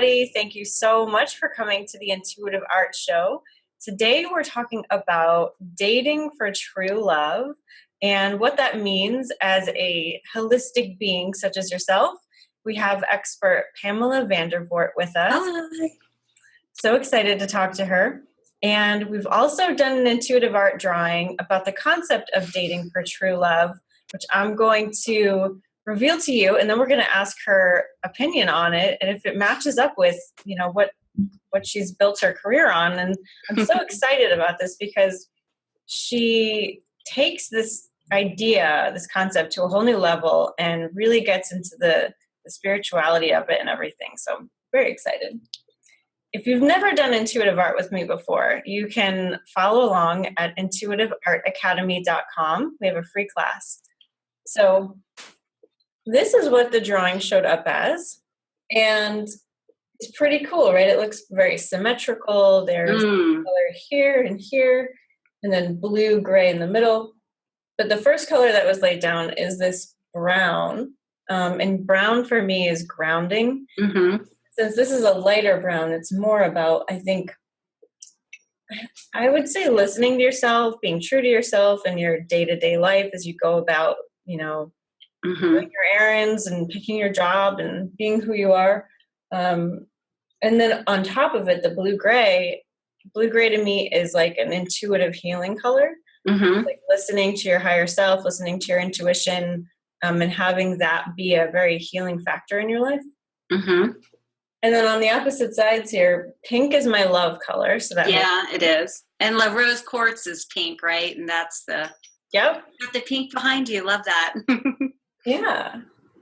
everybody. Thank you so much for coming to the Intuitive Art Show. Today we're talking about dating for true love and what that means as a holistic being such as yourself. We have expert Pamela Vandervoort with us. Hi. So excited to talk to her. And we've also done an intuitive art drawing about the concept of dating for true love, which I'm going to reveal to you, and then we're going to ask her opinion on it, and if it matches up with, what she's built her career on. And I'm so excited about this because she takes this idea, this concept to a whole new level and really gets into the spirituality of it and everything. So I'm very excited. If you've never done intuitive art with me before, you can follow along at intuitiveartacademy.com. We have a free class. So this is what the drawing showed up as, and it's pretty cool, right? It looks very symmetrical. There's color here, and then blue, gray in the middle. But the first color that was laid down is this brown, and brown for me is grounding. Mm-hmm. Since this is a lighter brown, it's more about, I think, I would say listening to yourself, being true to yourself in your day-to-day life as you go about, doing your errands and picking your job and being who you are. And then on top of it, the blue-gray to me is like an intuitive healing color. Mm-hmm. Like listening to your higher self, listening to your intuition, and having that be a very healing factor in your life. Mm-hmm. And then on the opposite sides here, pink is my love color. So that it is. And La Rose Quartz is pink, right? And that's got the pink behind you. Love that. Yeah.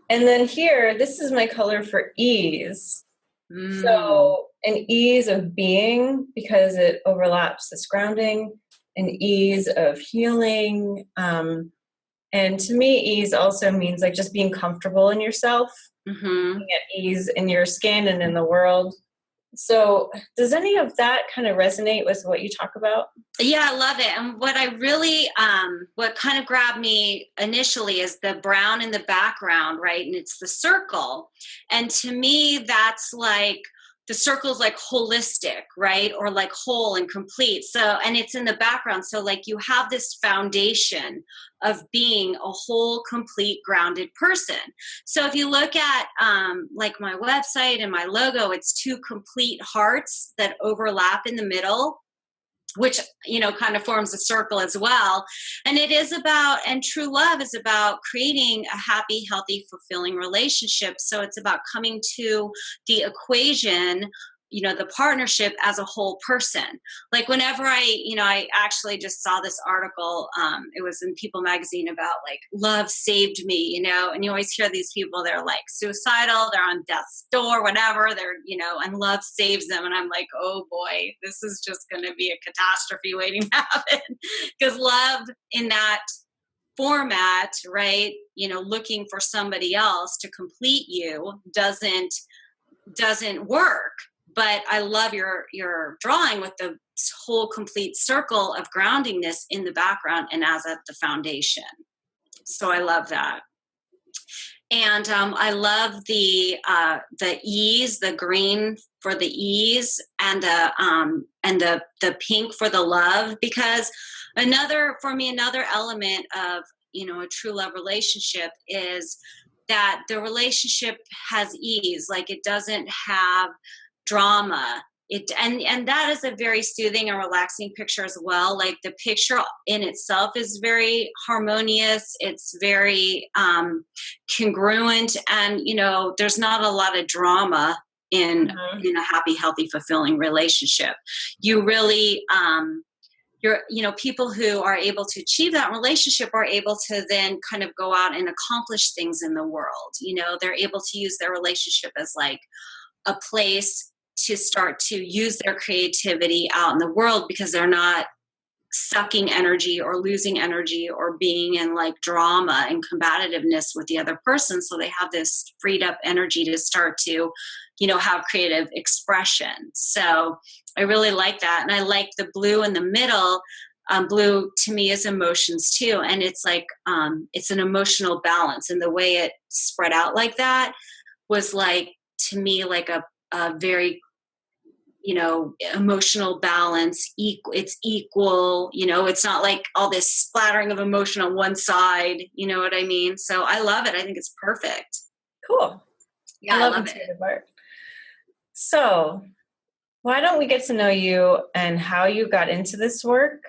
And then here, this is my color for ease. So an ease of being, because it overlaps this grounding, an ease of healing. And to me, ease also means like just being comfortable in yourself, being at ease in your skin and in the world. So does any of that kind of resonate with what you talk about? Yeah, I love it. And what I really, what kind of grabbed me initially is the brown in the background, right? And it's the circle. And to me, that's like, the circle is like holistic, right? Or like whole and complete. So, and it's in the background. So like you have this foundation of being a whole, complete, grounded person. So if you look at like my website and my logo, it's two complete hearts that overlap in the middle, which, kind of forms a circle as well. And it is about, and true love is about creating a happy, healthy, fulfilling relationship. So it's about coming to the equation, the partnership as a whole person. Like whenever I actually just saw this article, it was in People magazine about like love saved me, and you always hear these people, they're like suicidal, they're on death's door, whatever, they're, and love saves them. And I'm like, oh boy, this is just going to be a catastrophe waiting to happen. Because love in that format, right, looking for somebody else to complete you doesn't work. But I love your drawing with the whole complete circle of groundingness in the background and as at the foundation. So I love that. And I love the ease, the green for the ease, and the pink for the love, because another element of a true love relationship is that the relationship has ease, like it doesn't have drama. And that is a very soothing and relaxing picture as well. Like the picture in itself is very harmonious. It's very congruent, and there's not a lot of drama in a happy, healthy, fulfilling relationship. You really people who are able to achieve that relationship are able to then kind of go out and accomplish things in the world. They're able to use their relationship as like a place to start to use their creativity out in the world, because they're not sucking energy or losing energy or being in like drama and combativeness with the other person. So they have this freed up energy to start to, have creative expression. So I really like that. And I like the blue in the middle. Blue to me is emotions too. And it's like, it's an emotional balance, and the way it spread out like that was like, to me, like a very, emotional balance. It's equal, it's not like all this splattering of emotion on one side. You know what I mean? So I love it. I think it's perfect. Cool. Yeah, I love it. intuitive art. So why don't we get to know you and how you got into this work?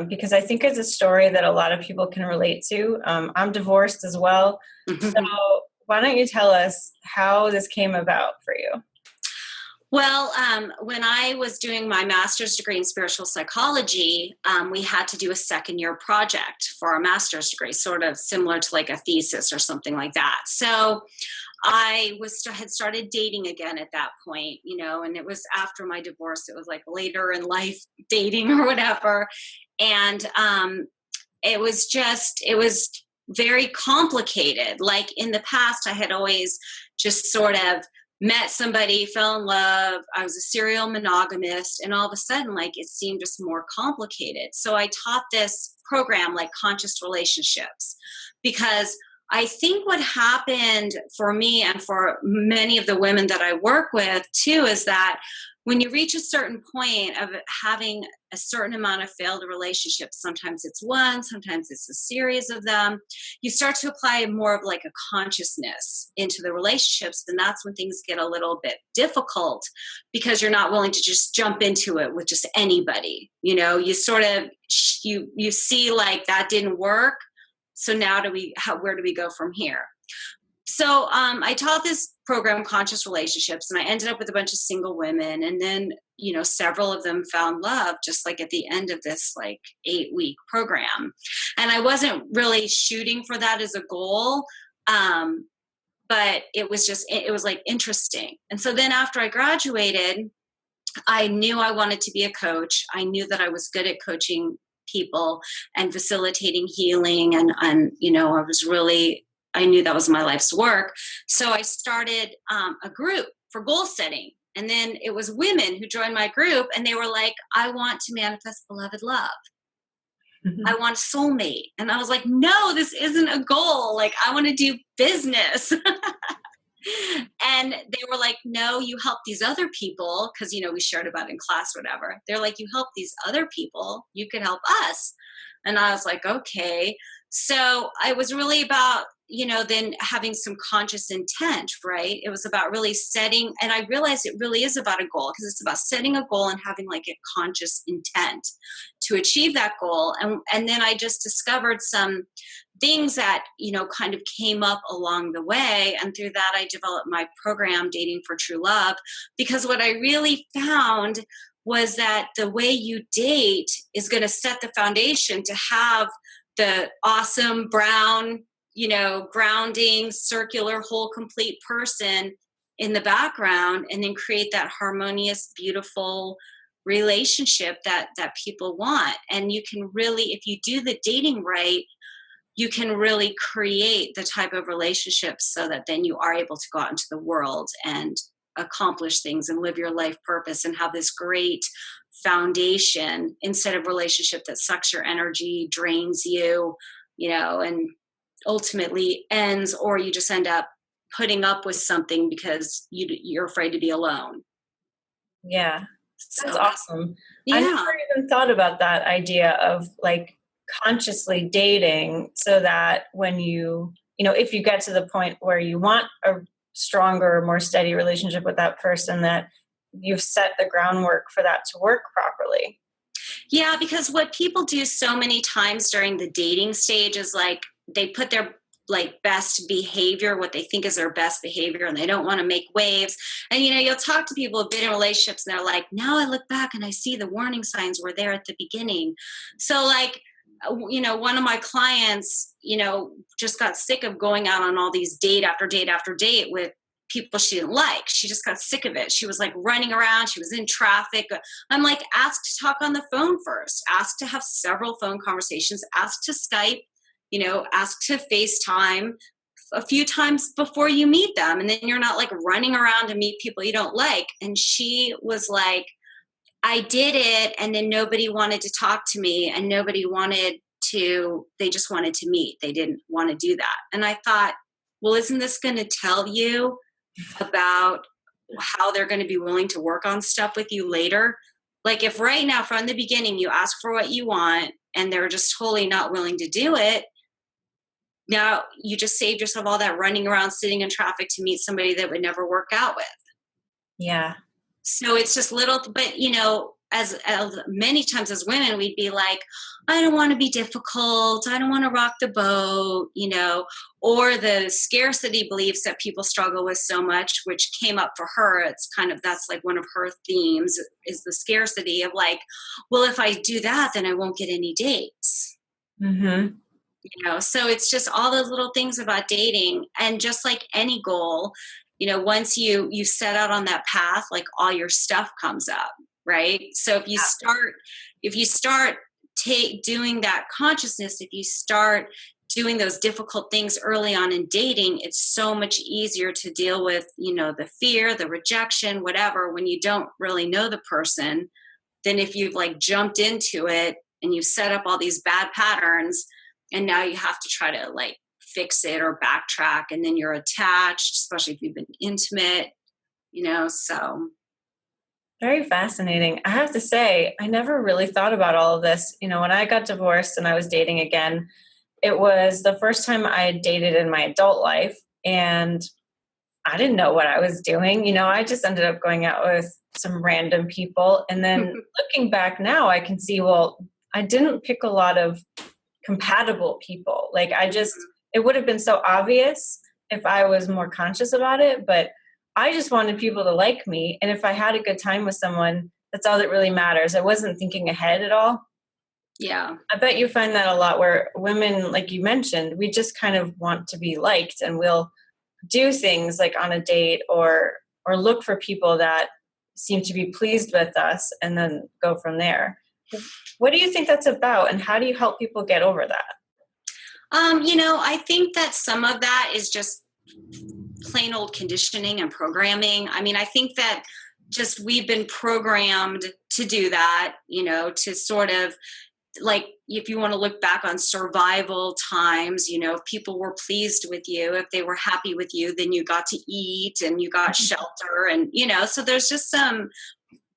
Because I think it's a story that a lot of people can relate to. I'm divorced as well. So why don't you tell us how this came about for you? Well, when I was doing my master's degree in spiritual psychology, we had to do a second year project for our master's degree, sort of similar to like a thesis or something like that. So I had started dating again at that point, and it was after my divorce. It was like later in life dating or whatever. And it was very complicated. Like in the past, I had always just sort of met somebody, fell in love. I was a serial monogamist, and all of a sudden, like, it seemed just more complicated. So I taught this program, like Conscious Relationships, because I think what happened for me and for many of the women that I work with too is that when you reach a certain point of having a certain amount of failed relationships, sometimes it's one, sometimes it's a series of them, you start to apply more of like a consciousness into the relationships. And that's when things get a little bit difficult because you're not willing to just jump into it with just anybody. You sort of, you see like that didn't work. So now where do we go from here? So I taught this program, Conscious Relationships, and I ended up with a bunch of single women. And then, several of them found love just like at the end of this like 8-week program. And I wasn't really shooting for that as a goal. But it was like interesting. And so then after I graduated, I knew I wanted to be a coach. I knew that I was good at coaching people and facilitating healing. And I knew that was my life's work. So I started a group for goal setting. And then it was women who joined my group and they were like, I want to manifest beloved love. Mm-hmm. I want a soulmate. And I was like, no, this isn't a goal. Like, I want to do business. And they were like, no, you help these other people. Cause we shared about it in class or whatever. They're like, you help these other people, you can help us. And I was like, okay. So I was really about, then having some conscious intent, right? It was about really setting, and I realized it really is about a goal because it's about setting a goal and having like a conscious intent to achieve that goal. And then I just discovered some things that, kind of came up along the way. And through that, I developed my program, Dating for True Love, because what I really found was that the way you date is going to set the foundation to have the awesome brown, grounding, circular, whole, complete person in the background, and then create that harmonious, beautiful relationship that people want. And you can really, if you do the dating right, you can really create the type of relationships so that then you are able to go out into the world and accomplish things and live your life purpose and have this great foundation instead of relationship that sucks your energy, drains you, and ultimately ends, or you just end up putting up with something because you're afraid to be alone. Yeah. That's awesome. Yeah. I never even thought about that idea of like consciously dating so that when if you get to the point where you want a stronger, more steady relationship with that person, that you've set the groundwork for that to work properly. Yeah, because what people do so many times during the dating stage is like they put their like best behavior, what they think is their best behavior, and they don't want to make waves. And you'll talk to people who've been in relationships and they're like, now I look back and I see the warning signs were there at the beginning. So like, one of my clients, just got sick of going out on all these date after date after date with people she didn't like. She just got sick of it. She was like running around. She was in traffic. I'm like, ask to talk on the phone first. Ask to have several phone conversations. Ask to Skype, ask to FaceTime a few times before you meet them. And then you're not like running around to meet people you don't like. And she was like, I did it. And then nobody wanted to talk to me and they just wanted to meet. They didn't want to do that. And I thought, well, isn't this going to tell you about how they're going to be willing to work on stuff with you later. Like if right now from the beginning you ask for what you want and they're just totally not willing to do it, now you just saved yourself all that running around sitting in traffic to meet somebody that would never work out with. Yeah. So it's just little, but as many times as women, we'd be like, I don't want to be difficult. I don't want to rock the boat, or the scarcity beliefs that people struggle with so much, which came up for her. It's that's like one of her themes is the scarcity of like, well, if I do that, then I won't get any dates. Mm-hmm. So it's just all those little things about dating, and just like any goal, once you set out on that path, like all your stuff comes up, right? So if you start doing that consciousness, if you start doing those difficult things early on in dating, it's so much easier to deal with, the fear, the rejection, whatever, when you don't really know the person, than if you've like jumped into it and you've set up all these bad patterns and now you have to try to like fix it or backtrack, and then you're attached, especially if you've been intimate, so. Very fascinating. I have to say, I never really thought about all of this. When I got divorced and I was dating again, it was the first time I had dated in my adult life, and I didn't know what I was doing. I just ended up going out with some random people. And then looking back now, I can see, well, I didn't pick a lot of compatible people. Like it would have been so obvious if I was more conscious about it, but I just wanted people to like me. And if I had a good time with someone, that's all that really matters. I wasn't thinking ahead at all. Yeah. I bet you find that a lot where women, like you mentioned, we just kind of want to be liked, and we'll do things like on a date or look for people that seem to be pleased with us and then go from there. What do you think that's about, and how do you help people get over that? I think that some of that is just plain old conditioning and programming. I mean, I think that just we've been programmed to do that, to sort of like, if you want to look back on survival times, if people were pleased with you, if they were happy with you, then you got to eat and you got shelter, and, so there's just some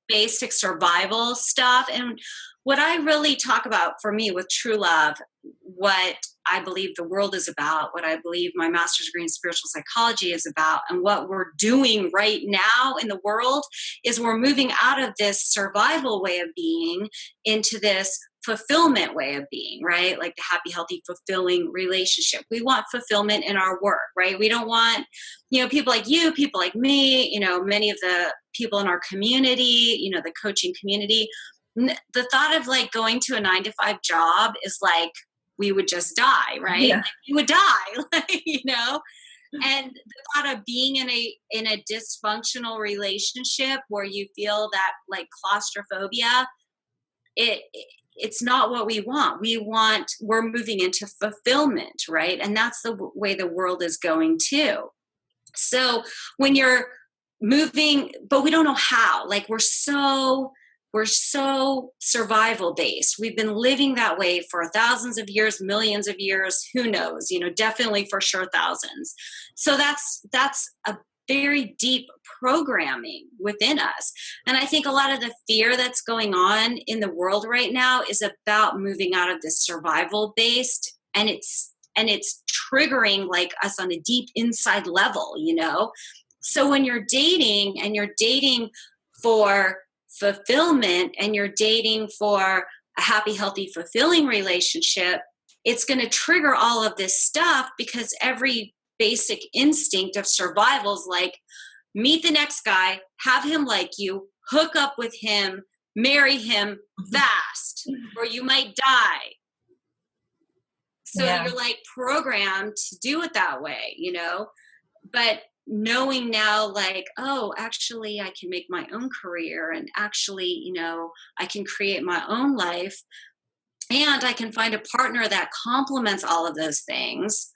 basic survival stuff. And what I really talk about for me with true love, what I believe the world is about, what I believe my master's degree in spiritual psychology is about, and what we're doing right now in the world is we're moving out of this survival way of being into this fulfillment way of being, right? Like the happy, healthy, fulfilling relationship. We want fulfillment in our work, right? We don't want, people like you, people like me, many of the people in our community, the coaching community. The thought of like going to a 9-to-5 job is like, we would just die, right? Yeah. Like, you would die, And the thought of being in a dysfunctional relationship where you feel that like claustrophobia, it's not what we want. We're moving into fulfillment, right? And that's the way the world is going too. So when you're moving, but we don't know how, like we're so survival based. We've been living that way for thousands of years, millions of years, who knows, definitely for sure thousands. So that's a very deep programming within us. And I think a lot of the fear that's going on in the world right now is about moving out of this survival based, and it's triggering like us on a deep inside level, So when you're dating and you're dating for fulfillment and you're dating for a happy, healthy, fulfilling relationship, it's going to trigger all of this stuff because every basic instinct of survival is like, meet the next guy, have him like you, hook up with him, marry him fast, or you might die. So You're like programmed to do it that way, but knowing now, like, oh, actually I can make my own career, and actually, I can create my own life, and I can find a partner that complements all of those things.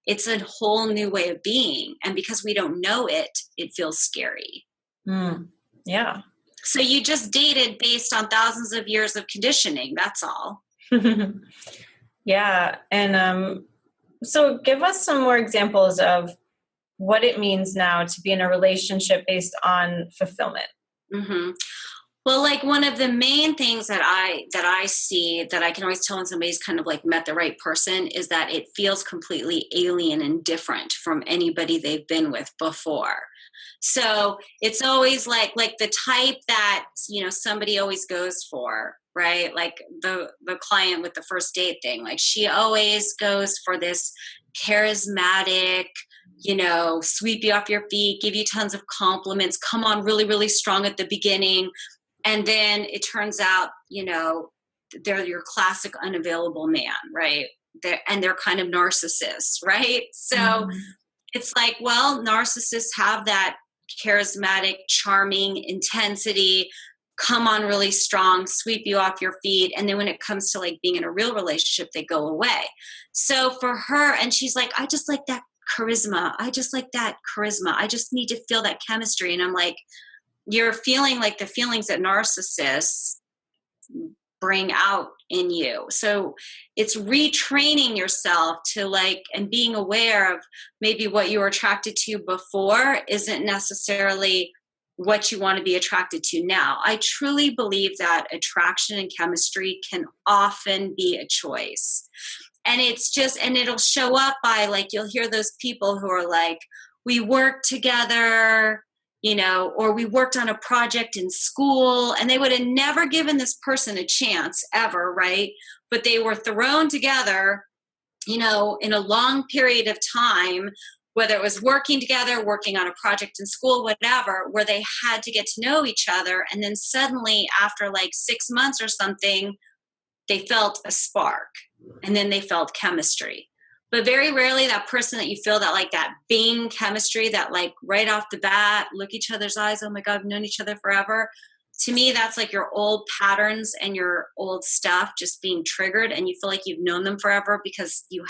It's a whole new way of being. And because we don't know it, it feels scary. Yeah. So you just dated based on thousands of years of conditioning. That's all. Yeah. And so give us some more examples of what it means now to be in a relationship based on fulfillment. Mm-hmm. Well, like one of the main things that I see that I can always tell when somebody's kind of like met the right person is that it feels completely alien and different from anybody they've been with before. So it's always like the type that, you know, somebody always goes for, right? Like the client with the first date thing, like she always goes for this charismatic, you know, sweep you off your feet, give you tons of compliments, come on really, really strong at the beginning. And then it turns out, you know, they're your classic unavailable man, right? They're kind of narcissists, right? So it's like, well, narcissists have that charismatic, charming intensity, come on really strong, sweep you off your feet. And then when it comes to like being in a real relationship, they go away. So for her, and she's like, I just like that charisma. I just like that charisma. I just need to feel that chemistry. And I'm like, you're feeling like the feelings that narcissists bring out in you. So it's retraining yourself to like, and being aware of maybe what you were attracted to before isn't necessarily what you want to be attracted to now. I truly believe that attraction and chemistry can often be a choice. And it's just, and it'll show up by like, you'll hear those people who are like, we work together, you know, or we worked on a project in school, and they would have never given this person a chance ever, right? But they were thrown together, you know, in a long period of time, whether it was working together, working on a project in school, whatever, where they had to get to know each other. And then suddenly after like 6 months or something, they felt a spark, and then they felt chemistry. But very rarely that person that you feel that like that bing chemistry, that like right off the bat, look each other's eyes, oh my God, we've known each other forever. To me, that's like your old patterns and your old stuff just being triggered, and you feel like you've known them forever because you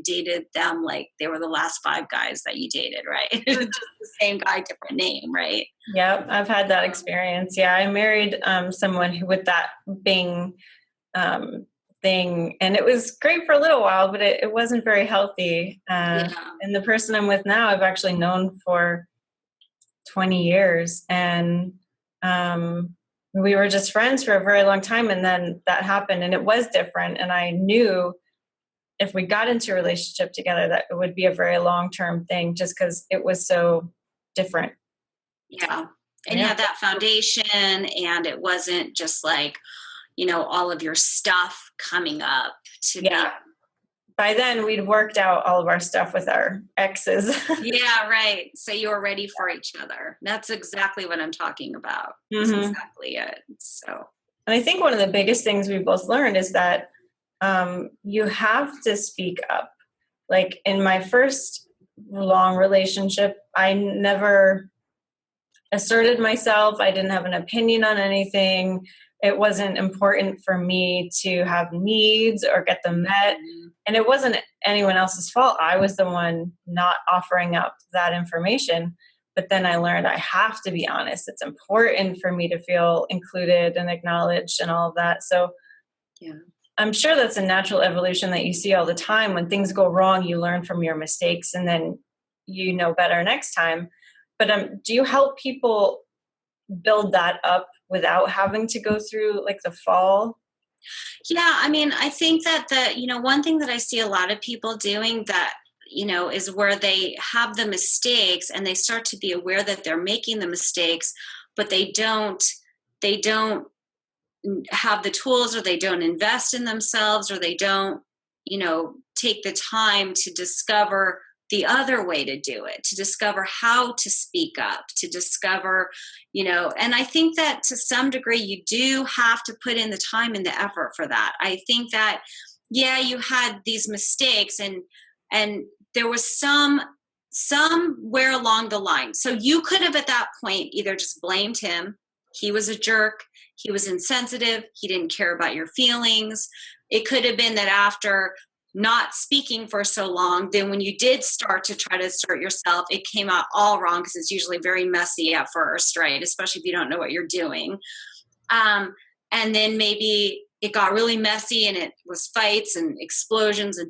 dated them like they were the last 5 guys that you dated, right? Just the same guy, different name, right? Yep, I've had that experience. Yeah, I married someone who with that Bing thing, and it was great for a little while, but it wasn't very healthy. And the person I'm with now, I've actually known for 20 years, and we were just friends for a very long time, and then that happened, and it was different, and I knew if we got into a relationship together that it would be a very long-term thing just because it was so different. Yeah. And you had that foundation, and it wasn't just like, you know, all of your stuff coming up to be. By then we'd worked out all of our stuff with our exes. Yeah, right. So you were ready for each other. That's exactly what I'm talking about. That's exactly it. So, and I think one of the biggest things we both learned is that you have to speak up. Like in my first long relationship, I never asserted myself. I didn't have an opinion on anything. It wasn't important for me to have needs or get them met. And it wasn't anyone else's fault. I was the one not offering up that information. But then I learned I have to be honest. It's important for me to feel included and acknowledged and all of that. So I'm sure that's a natural evolution that you see all the time. When things go wrong, you learn from your mistakes and then you know better next time. But do you help people build that up without having to go through like the fall? Yeah, I mean, I think that one thing that I see a lot of people doing that, you know, is where they have the mistakes and they start to be aware that they're making the mistakes, but they don't have the tools, or they don't invest in themselves, or they don't, you know, take the time to discover the other way to do it, to discover how to speak up, to discover, you know, and I think that to some degree you do have to put in the time and the effort for that. I think that, you had these mistakes and there was somewhere along the line. So you could have at that point either just blamed him. He was a jerk. He was insensitive. He didn't care about your feelings. It could have been that after not speaking for so long, then when you did start to try to assert yourself, it came out all wrong, because it's usually very messy at first, right? Especially if you don't know what you're doing. And then maybe it got really messy and it was fights and explosions and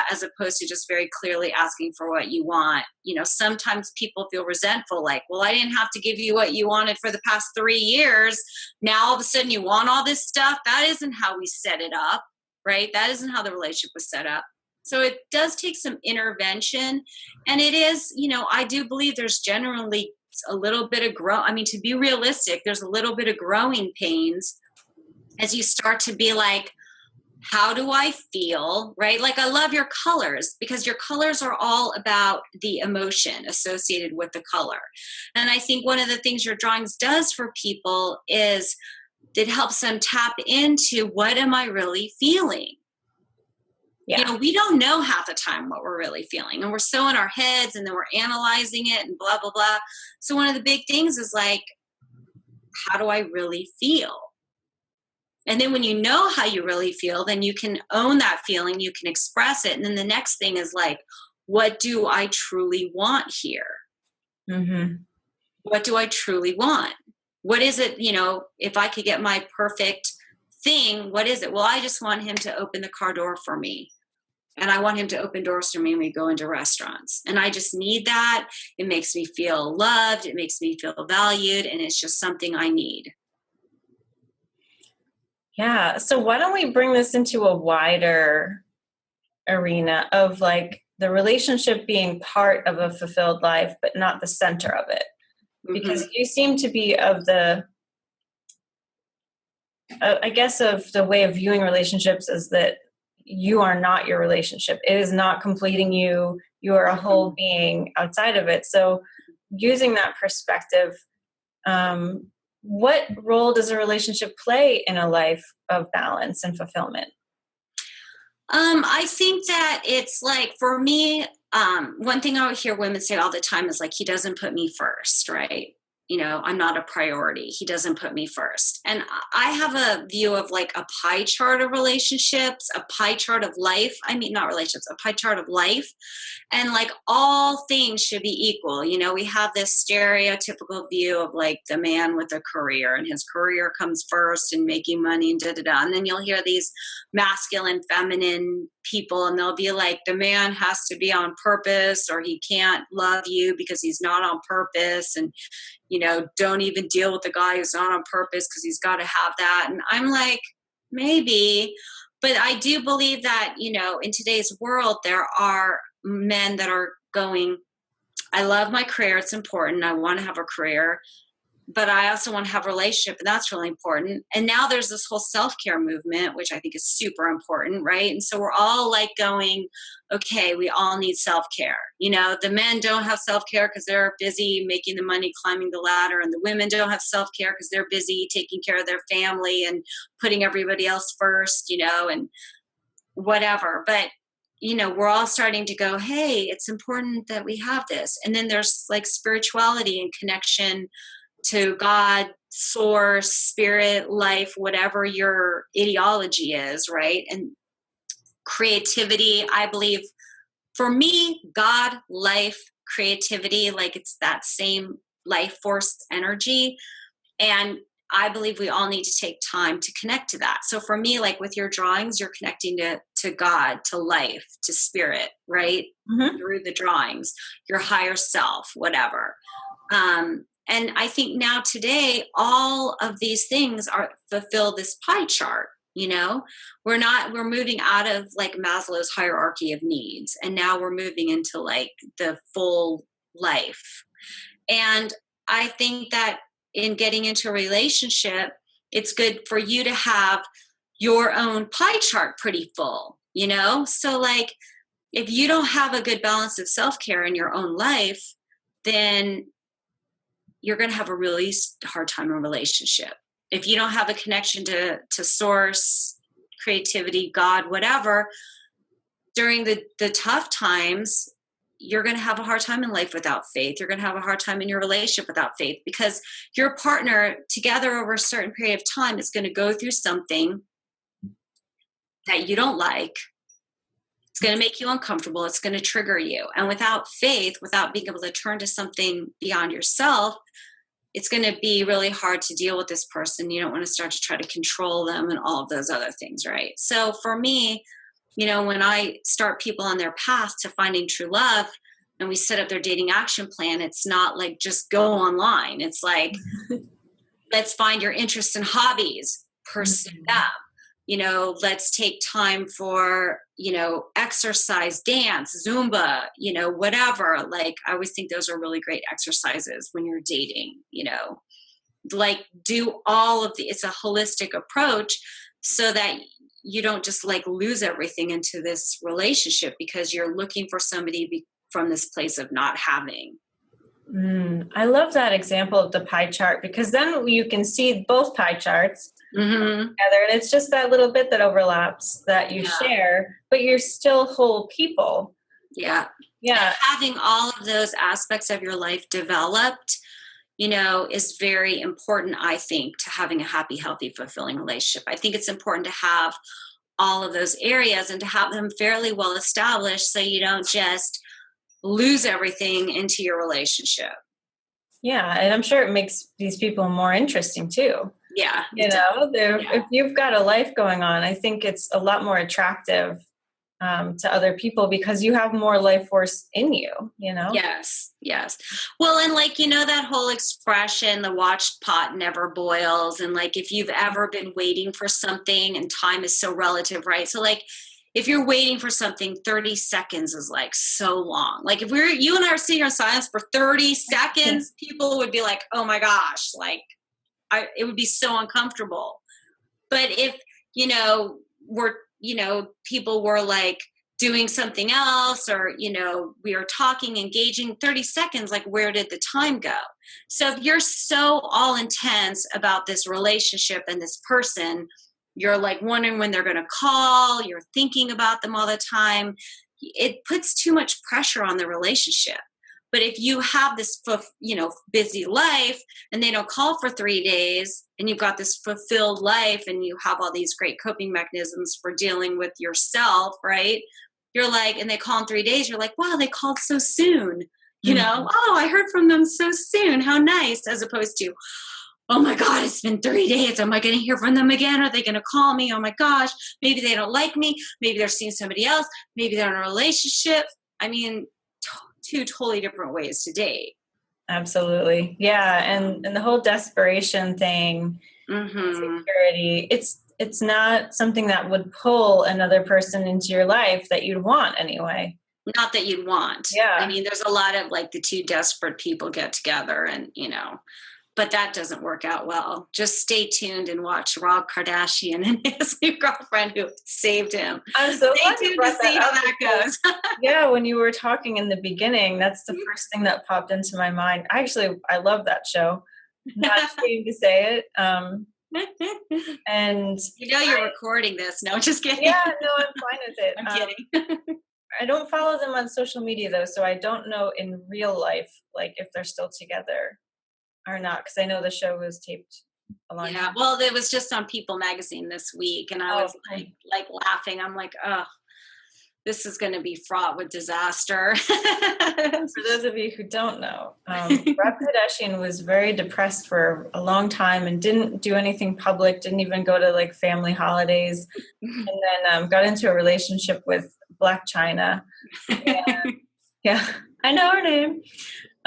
as opposed to just very clearly asking for what you want. Sometimes people feel resentful, like, well, I didn't have to give you what you wanted for the past 3 years. Now all of a sudden you want all this stuff. That isn't how we set it up, right? That isn't how the relationship was set up. So it does take some intervention. And it is, I do believe there's generally a little bit of to be realistic, there's a little bit of growing pains as you start to be like, how do I feel, right? Like, I love your colors because your colors are all about the emotion associated with the color. And I think one of the things your drawings does for people is it helps them tap into, what am I really feeling? Yeah. We don't know half the time what we're really feeling, and we're so in our heads, and then we're analyzing it and blah, blah, blah. So one of the big things is like, how do I really feel? And then when you know how you really feel, then you can own that feeling, you can express it. And then the next thing is like, what do I truly want here? Mm-hmm. What do I truly want? What is it, if I could get my perfect thing, what is it? Well, I just want him to open the car door for me. And I want him to open doors for me when we go into restaurants. And I just need that. It makes me feel loved. It makes me feel valued. And it's just something I need. Yeah. So why don't we bring this into a wider arena of like the relationship being part of a fulfilled life, but not the center of it? Because you seem to be of the, I guess, of the way of viewing relationships is that you are not your relationship. It is not completing you. You are a whole being outside of it. So using that perspective, what role does a relationship play in a life of balance and fulfillment? I think that it's like, for me, one thing I would hear women say all the time is like, he doesn't put me first, right? I'm not a priority. He doesn't put me first. And I have a view of like a pie chart of relationships, a pie chart of life. Not relationships, a pie chart of life. And like, all things should be equal. We have this stereotypical view of like the man with a career, and his career comes first and making money and And then you'll hear these masculine, feminine people, and they'll be like, the man has to be on purpose, or he can't love you because he's not on purpose. And don't even deal with the guy who's not on purpose because he's got to have that. And I'm like, maybe, but I do believe that, in today's world, there are men that are going, I love my career. It's important. I want to have a career, but I also want to have a relationship, and that's really important. And now there's this whole self-care movement, which I think is super important, right? And so we're all like going, okay, we all need self-care. The men don't have self-care because they're busy making the money, climbing the ladder, and the women don't have self-care because they're busy taking care of their family and putting everybody else first, and whatever. But we're all starting to go, hey, it's important that we have this. And then there's like spirituality and connection to God, source, spirit, life, whatever your ideology is, right? And creativity, I believe, for me, God, life, creativity, like it's that same life force energy. And I believe we all need to take time to connect to that. So for me, like with your drawings, you're connecting to God, to life, to spirit, right? Mm-hmm. Through the drawings, your higher self, whatever. And I think now today, all of these things fulfill this pie chart. We're moving out of like Maslow's hierarchy of needs. And now we're moving into like the full life. And I think that in getting into a relationship, it's good for you to have your own pie chart pretty full, So like, if you don't have a good balance of self-care in your own life, then you're going to have a really hard time in a relationship. If you don't have a connection to source, creativity, God, whatever, during the tough times, you're going to have a hard time in life without faith. You're going to have a hard time in your relationship without faith, because your partner together over a certain period of time is going to go through something that you don't like. It's going to make you uncomfortable. It's going to trigger you. And without faith, without being able to turn to something beyond yourself, it's going to be really hard to deal with this person. You don't want to start to try to control them and all of those other things, right? So for me, when I start people on their path to finding true love and we set up their dating action plan, it's not like just go online. It's like, let's find your interests and hobbies, pursue them. Let's take time for, exercise, dance, Zumba, whatever. Like, I always think those are really great exercises when you're dating, like do all of it's a holistic approach so that you don't just like lose everything into this relationship because you're looking for somebody from this place of not having. I love that example of the pie chart, because then you can see both pie charts together, and it's just that little bit that overlaps that you share, but you're still whole people. Yeah. And having all of those aspects of your life developed, is very important, I think, to having a happy, healthy, fulfilling relationship. I think it's important to have all of those areas and to have them fairly well established so you don't just lose everything into your relationship. Yeah, and I'm sure it makes these people more interesting too. Yeah. If you've got a life going on, I think it's a lot more attractive to other people because you have more life force in you, Yes. Well, and like, that whole expression, the watched pot never boils. And like, if you've ever been waiting for something, and time is so relative, right? So like, if you're waiting for something, 30 seconds is like so long. Like if you and I are sitting in silence for 30 seconds, people would be like, oh my gosh, like it would be so uncomfortable. But if, people were like doing something else or, we are talking, engaging, 30 seconds, like where did the time go? So if you're so all intense about this relationship and this person, you're like wondering when they're going to call, you're thinking about them all the time, it puts too much pressure on the relationship. But if you have this, busy life and they don't call for 3 days and you've got this fulfilled life and you have all these great coping mechanisms for dealing with yourself, right? You're like, and they call in 3 days, you're like, wow, they called so soon, oh, I heard from them so soon. How nice. As opposed to, oh my God, it's been 3 days. Am I going to hear from them again? Are they going to call me? Oh my gosh, maybe they don't like me. Maybe they're seeing somebody else. Maybe they're in a relationship. I mean, two totally different ways to date. Absolutely. Yeah. And the whole desperation thing, insecurity, it's not something that would pull another person into your life that you'd want anyway. Not that you'd want. Yeah. I mean, there's a lot of like the two desperate people get together and, but that doesn't work out well. Just stay tuned and watch Rob Kardashian and his new girlfriend who saved him. I'm so glad you brought that up. How that goes. Yeah, when you were talking in the beginning, that's the first thing that popped into my mind. Actually, I love that show. Not ashamed to say it. And you're recording this. No, just kidding. Yeah, no, I'm fine with it. I'm kidding. I don't follow them on social media though, so I don't know in real life, like if they're still together or not, because I know the show was taped a long time. Well, it was just on People magazine this week, and I was like laughing. I'm like, oh, this is going to be fraught with disaster. For those of you who don't know, Rob Kardashian was very depressed for a long time and didn't do anything public, didn't even go to like family holidays, and then got into a relationship with Black China. Yeah, I know her name.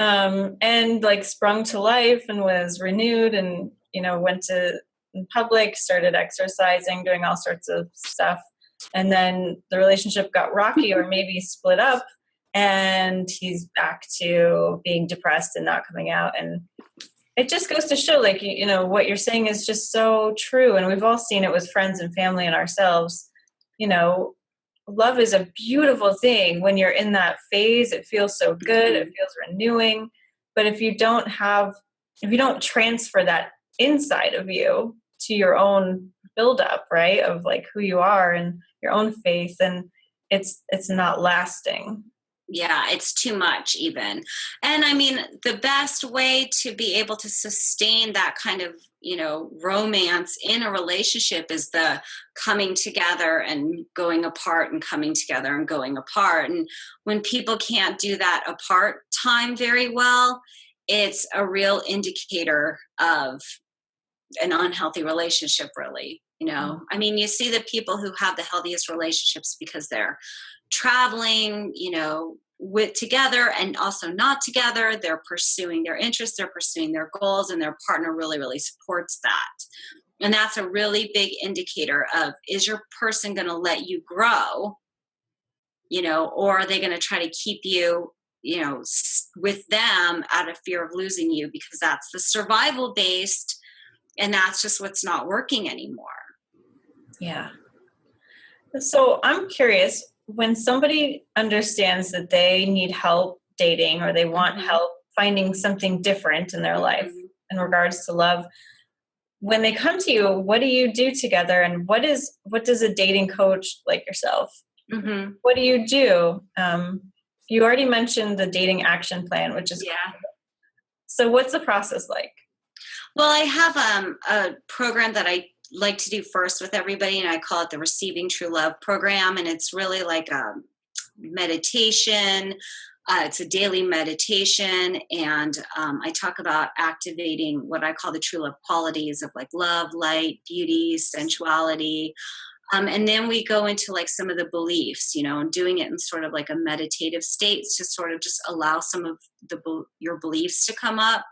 And like sprung to life and was renewed and, went to in public, started exercising, doing all sorts of stuff. And then the relationship got rocky or maybe split up and he's back to being depressed and not coming out. And it just goes to show like, what you're saying is just so true. And we've all seen it with friends and family and ourselves. Love is a beautiful thing. When you're in that phase, it feels so good. It feels renewing. But if you don't transfer that inside of you to your own buildup, right, of like who you are and your own faith, then it's not lasting. Yeah, it's too much even. And I mean, the best way to be able to sustain that kind of, romance in a relationship is the coming together and going apart and coming together and going apart. And when people can't do that apart time very well, it's a real indicator of an unhealthy relationship, really. I mean, you see the people who have the healthiest relationships because they're traveling, with together and also not together. They're pursuing their interests, they're pursuing their goals, and their partner really, really supports that. And that's a really big indicator of, is your person going to let you grow, or are they going to try to keep you, with them out of fear of losing you, because that's the survival based, and that's just what's not working anymore. Yeah. So I'm curious, when somebody understands that they need help dating, or they want help finding something different in their life in regards to love, when they come to you, what do you do together? And what does a dating coach like yourself, what do you do? You already mentioned the dating action plan, which is cool. So what's the process like? Well, I have a program that I like to do first with everybody, and I call it the Receiving True Love program. And it's really like a meditation. It's a daily meditation. And I talk about activating what I call the true love qualities of like love, light, beauty, sensuality. And then we go into like some of the beliefs, and doing it in sort of like a meditative state to sort of just allow some of your beliefs to come up.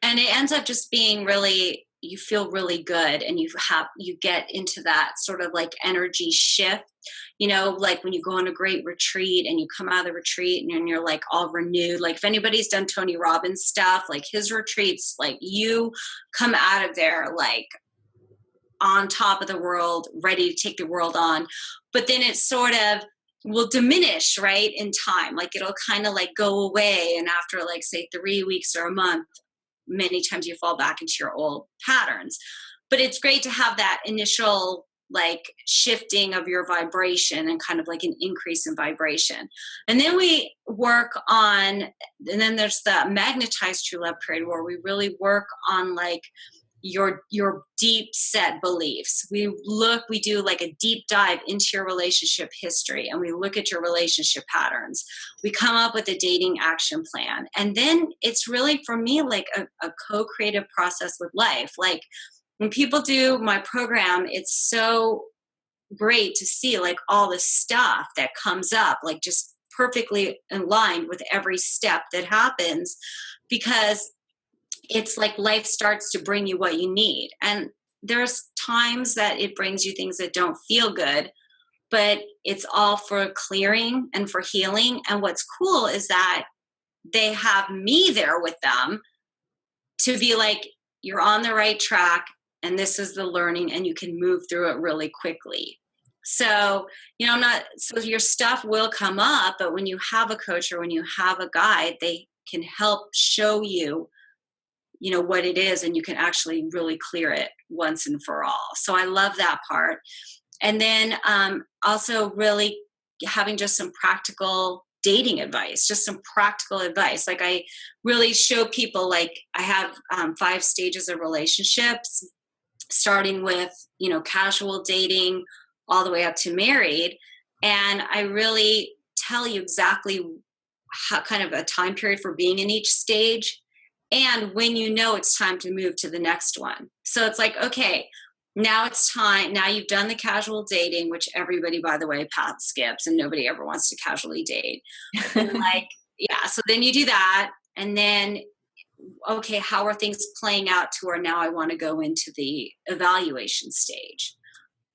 And it ends up just being really, you feel really good, and you get into that sort of like energy shift, like when you go on a great retreat and you come out of the retreat and you're like all renewed. Like if anybody's done Tony Robbins stuff, like his retreats, like you come out of there like on top of the world, ready to take the world on. But then it sort of will diminish, right, in time. Like it'll kind of like go away. And after like, say, 3 weeks or a month, many times you fall back into your old patterns. But it's great to have that initial like shifting of your vibration and kind of like an increase in vibration. And then we work on, and then there's the magnetized true love period, where we really work on like your deep set beliefs. We do like a deep dive into your relationship history, and we look at your relationship patterns. We come up with a dating action plan. And then it's really, for me, like a co-creative process with life. Like when people do my program, it's so great to see like all the stuff that comes up, like just perfectly aligned with every step that happens, because it's like life starts to bring you what you need. And there's times that it brings you things that don't feel good, but it's all for clearing and for healing. And what's cool is that they have me there with them to be like, you're on the right track, and this is the learning, and you can move through it really quickly. So, so your stuff will come up, but when you have a coach or when you have a guide, they can help show you what it is, and you can actually really clear it once and for all. So I love that part. And then also really having just some practical dating advice, just some practical advice. Like I really show people, like I have 5 stages of relationships, starting with, casual dating all the way up to married. And I really tell you exactly how kind of a time period for being in each stage, and when it's time to move to the next one. So it's like, okay, now it's time. Now you've done the casual dating, which everybody, by the way, skips, and nobody ever wants to casually date. So then you do that. And then, okay, how are things playing out to where now I want to go into the evaluation stage?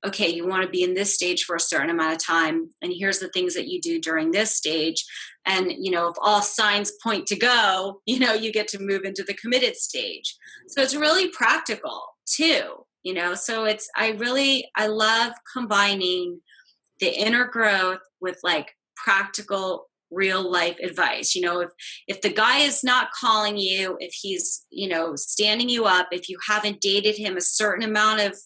Okay, you want to be in this stage for a certain amount of time, and here's the things that you do during this stage. And, if all signs point to go, you get to move into the committed stage. So it's really practical too, so I love combining the inner growth with like practical real life advice. If the guy is not calling you, if he's, standing you up, if you haven't dated him a certain amount of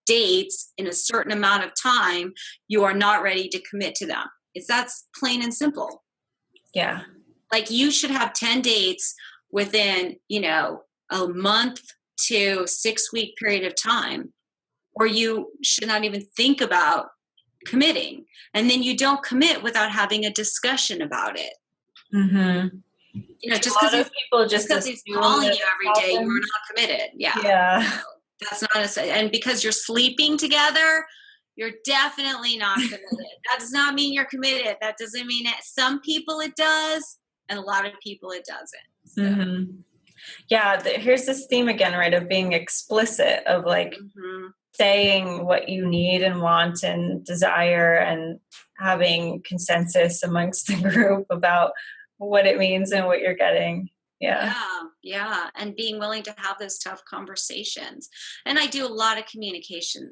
dates in a certain amount of time, you are not ready to commit to them. That's plain and simple. Yeah. Like you should have 10 dates within, a month to 6-week period of time, or you should not even think about committing. And then you don't commit without having a discussion about it. Mm-hmm. You know, just A lot of people just because he's assume calling that you every day, you are not committed. Yeah. Yeah. That's not and because you're sleeping together, you're definitely not committed. That does not mean you're committed. That doesn't mean it. Some people it does, and a lot of people it doesn't. So. Mm-hmm. Yeah, here's this theme again, right, of being explicit, of like saying what you need and want and desire, and having consensus amongst the group about what it means and what you're getting. Yeah. And being willing to have those tough conversations. And I do a lot of communication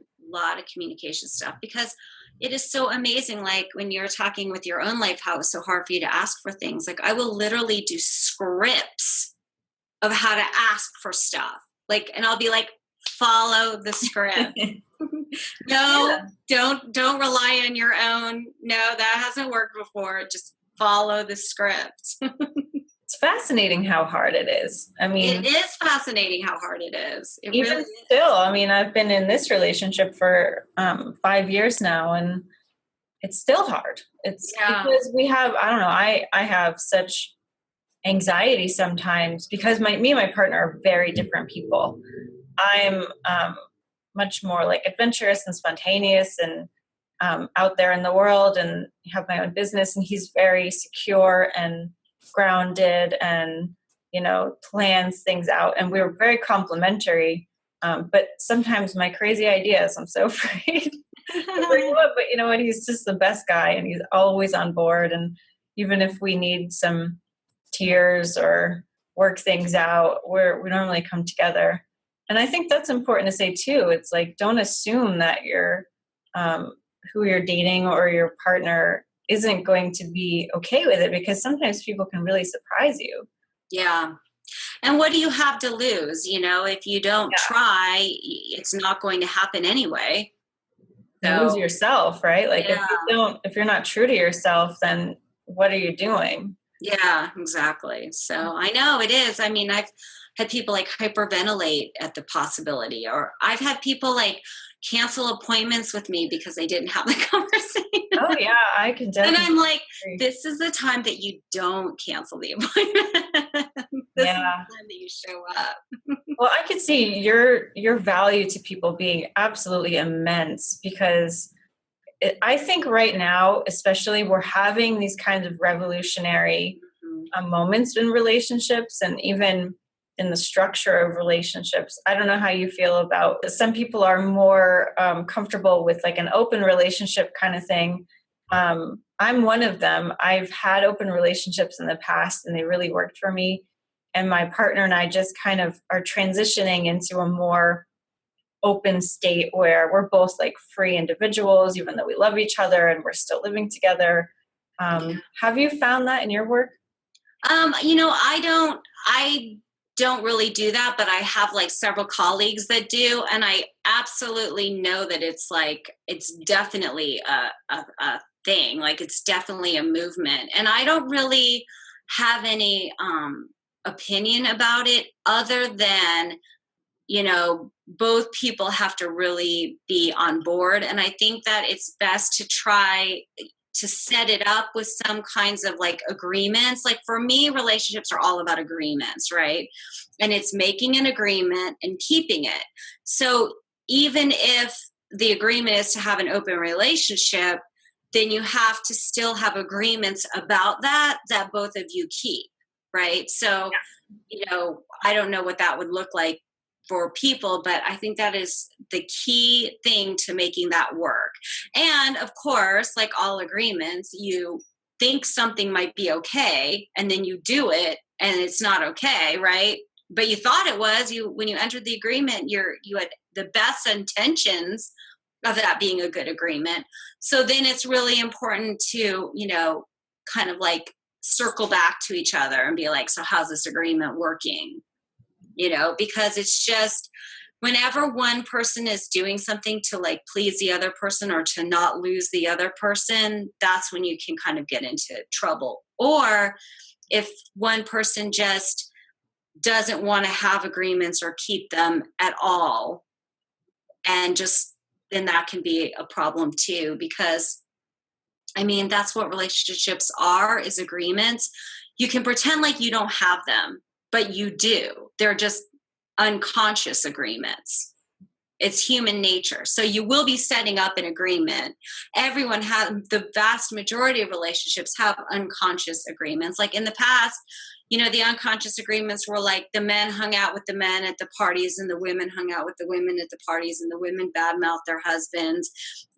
stuff, because it is so amazing. Like when you're talking with your own life, how it's so hard for you to ask for things. Like I will literally do scripts of how to ask for stuff. Like, and I'll be like, follow the script. Don't rely on your own. No, that hasn't worked before. Just follow the script. It's fascinating how hard it is. I mean, it is fascinating how hard it is. It even really still, I mean, I've been in this relationship for 5 years now, and it's still hard. It's because we have, I don't know, I have such anxiety sometimes, because me and my partner are very different people. I'm much more like adventurous and spontaneous and out there in the world, and have my own business, and he's very secure and grounded and, you know, plans things out, and we're very complementary. But sometimes my crazy ideas, I'm so afraid to bring him up. But you know what? He's just the best guy, and he's always on board. And even if we need some tears or work things out, we normally come together. And I think that's important to say too. It's like, don't assume that who you're dating or your partner isn't going to be okay with it, because sometimes people can really surprise you. Yeah. And what do you have to lose? You know, if you don't try, it's not going to happen anyway. You lose yourself, right? Like if you're not true to yourself, then what are you doing? Yeah, exactly. So I know it is. I mean, I've had people like hyperventilate at the possibility, or I've had people like cancel appointments with me because they didn't have the conversation. Oh yeah, I can definitely. And I'm like, this is the time that you don't cancel the appointment. This is the time that you show up. Well, I could see your value to people being absolutely immense, because I think right now, especially, we're having these kinds of revolutionary moments in relationships, and even in the structure of relationships. I don't know how you feel about it. Some people are more comfortable with like an open relationship kind of thing. I'm one of them. I've had open relationships in the past, and they really worked for me. And my partner and I just kind of are transitioning into a more open state where we're both like free individuals, even though we love each other and we're still living together. Have you found that in your work? You know, I don't really do that, but I have like several colleagues that do. And I absolutely know that it's definitely a thing. Like it's definitely a movement. And I don't really have any opinion about it, other than, you know, both people have to really be on board. And I think that it's best to try to set it up with some kinds of like agreements. Like for me, relationships are all about agreements, right? And it's making an agreement and keeping it. So even if the agreement is to have an open relationship, then you have to still have agreements about that both of you keep, right? So, you know, I don't know what that would look like for people, but I think that is the key thing to making that work. And of course, like all agreements, you think something might be okay, and then you do it and it's not okay, right? But you thought it was. When you entered the agreement, you had the best intentions of that being a good agreement. So then it's really important to, you know, kind of like circle back to each other and be like, so how's this agreement working? You know, because it's just whenever one person is doing something to like please the other person or to not lose the other person, that's when you can kind of get into trouble. Or if one person just doesn't want to have agreements or keep them at all, and just then that can be a problem too, because I mean, that's what relationships are, is agreements. you can pretend like you don't have them, but you do. They're just unconscious agreements. It's human nature. So you will be setting up an agreement. Everyone has, the vast majority of relationships have unconscious agreements. Like in the past, you know, the unconscious agreements were like the men hung out with the men at the parties and the women hung out with the women at the parties, and the women badmouthed their husbands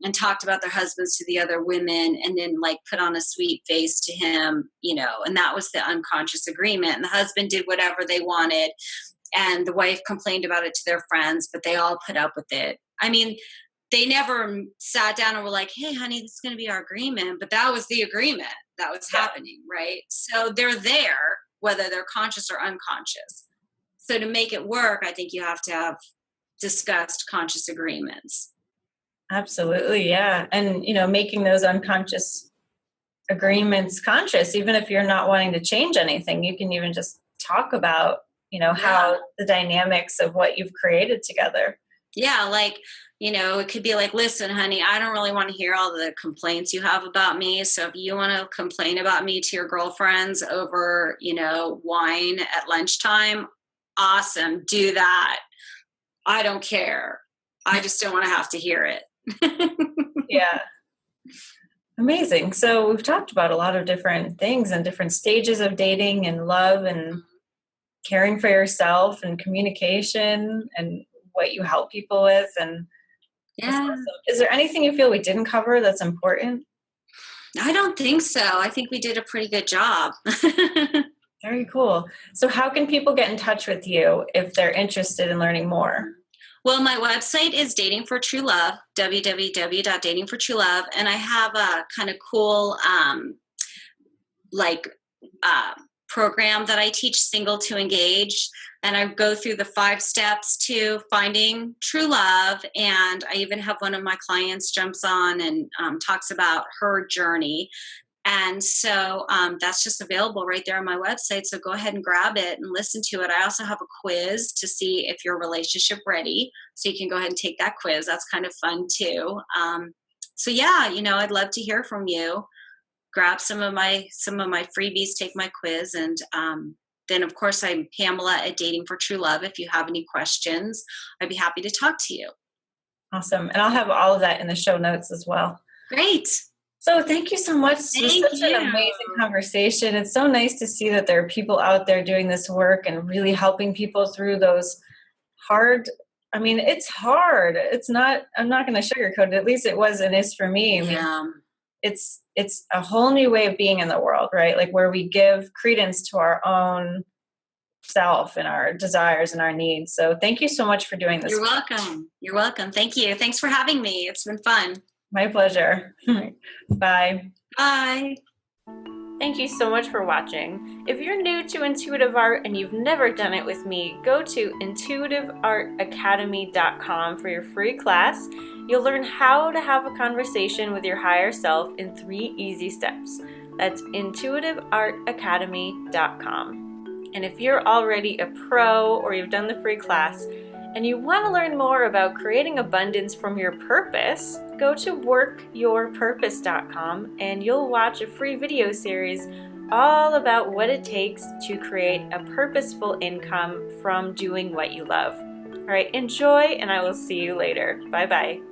and talked about their husbands to the other women and then like put on a sweet face to him, you know, and that was the unconscious agreement. And the husband did whatever they wanted. And the wife complained about it to their friends, but they all put up with it. I mean, they never sat down and were like, hey, honey, this is going to be our agreement. But that was the agreement that was happening, right? So they're there, whether they're conscious or unconscious. So to make it work, I think you have to have discussed conscious agreements. Absolutely, yeah. And, you know, making those unconscious agreements conscious, even if you're not wanting to change anything, you can even just talk about, you know, how the dynamics of what you've created together. Yeah, like, you know, it could be like, listen, honey, I don't really want to hear all the complaints you have about me. So if you want to complain about me to your girlfriends over, you know, wine at lunchtime, awesome, do that. I don't care. I just don't want to have to hear it. Yeah. Amazing. So we've talked about a lot of different things and different stages of dating and love and caring for yourself and communication and what you help people with. And yeah, is there anything you feel we didn't cover that's important? I don't think so. I think we did a pretty good job. Very cool. So how can people get in touch with you if they're interested in learning more? Well, my website is Dating for True Love, www.datingfortruelove. And I have a kind of cool, program that I teach, Single to Engage. And I go through the 5 steps to finding true love. And I even have one of my clients jumps on and talks about her journey. And so that's just available right there on my website. So go ahead and grab it and listen to it. I also have a quiz to see if you're relationship ready. So you can go ahead and take that quiz. That's kind of fun too. So yeah, you know, I'd love to hear from you. Grab some of my freebies, take my quiz. And then of course I'm Pamela at Dating for True Love. If you have any questions, I'd be happy to talk to you. Awesome. And I'll have all of that in the show notes as well. Great. So thank you so much. This was such an amazing conversation. It's so nice to see that there are people out there doing this work and really helping people through those hard, I mean, it's hard. It's not, I'm not going to sugarcoat it. At least it was and is for me. I mean, it's a whole new way of being in the world, right? Like where we give credence to our own self and our desires and our needs. So thank you so much for doing this. You're welcome. You're welcome. Thank you. Thanks for having me. It's been fun. My pleasure. Bye. Bye. Thank you so much for watching. If you're new to intuitive art and you've never done it with me, go to intuitiveartacademy.com for your free class. You'll learn how to have a conversation with your higher self in 3 easy steps. That's intuitiveartacademy.com. And if you're already a pro or you've done the free class, and you want to learn more about creating abundance from your purpose, go to workyourpurpose.com and you'll watch a free video series all about what it takes to create a purposeful income from doing what you love. All right, enjoy, and I will see you later. Bye-bye.